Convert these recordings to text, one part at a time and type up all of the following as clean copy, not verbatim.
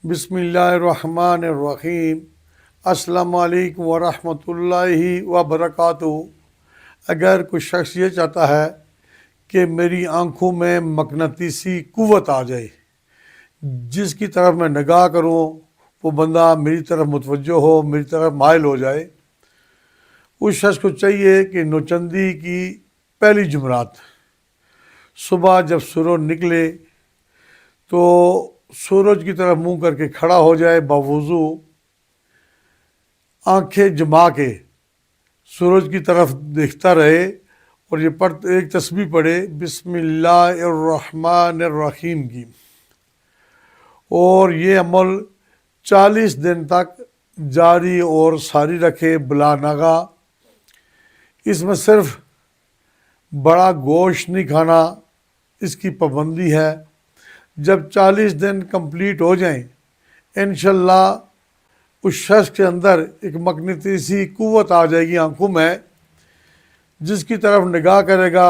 بسم اللہ الرحمن الرحیم۔ السلام علیکم ورحمۃ اللہ وبرکاتہ۔ اگر کوئی شخص یہ چاہتا ہے کہ میری آنکھوں میں مقناطیسی قوت آ جائے، جس کی طرف میں نگاہ کروں وہ بندہ میری طرف متوجہ ہو، میری طرف مائل ہو جائے، اس شخص کو چاہیے کہ نوچندی کی پہلی جمعرات صبح جب سورج نکلے تو سورج کی طرف منہ کر کے کھڑا ہو جائے، باوضو آنکھیں جما کے سورج کی طرف دیکھتا رہے اور یہ ایک تسبیح پڑھے بسم اللہ الرحمن الرحیم کی، اور یہ عمل 40 دن تک جاری اور ساری رکھے بلا ناغہ۔ اس میں صرف بڑا گوشت نہیں کھانا، اس کی پابندی ہے۔ جب 40 دن کمپلیٹ ہو جائیں انشاءاللہ اس شخص کے اندر ایک مقناطیسی قوت آ جائے گی آنکھوں میں، جس کی طرف نگاہ کرے گا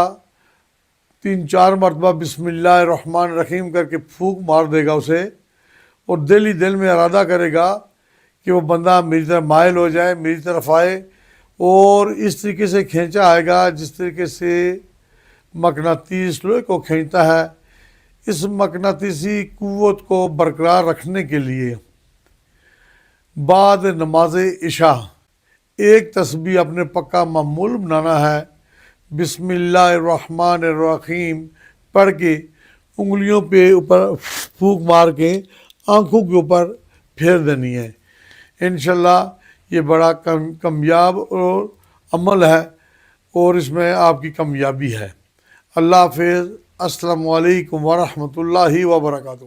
3-4 مرتبہ بسم اللہ الرحمن الرحیم کر کے پھونک مار دے گا اسے، اور دل ہی دل میں ارادہ کرے گا کہ وہ بندہ میری طرف مائل ہو جائے، میری طرف آئے، اور اس طریقے سے کھینچا آئے گا جس طریقے سے مقناطیس لوہے کو کھینچتا ہے۔ اس مقناطیسی قوت کو برقرار رکھنے کے لیے بعد نماز عشاء ایک تسبیح اپنے پکا معمول بنانا ہے، بسم اللہ الرحمن الرحیم پڑھ کے انگلیوں پہ اوپر پھونک مار کے آنکھوں کے اوپر پھیر دینی ہے۔ انشاءاللہ یہ بڑا کامیاب اور عمل ہے اور اس میں آپ کی کامیابی ہے۔ اللہ حافظ۔ السلام علیکم ورحمۃ اللہ وبرکاتہ۔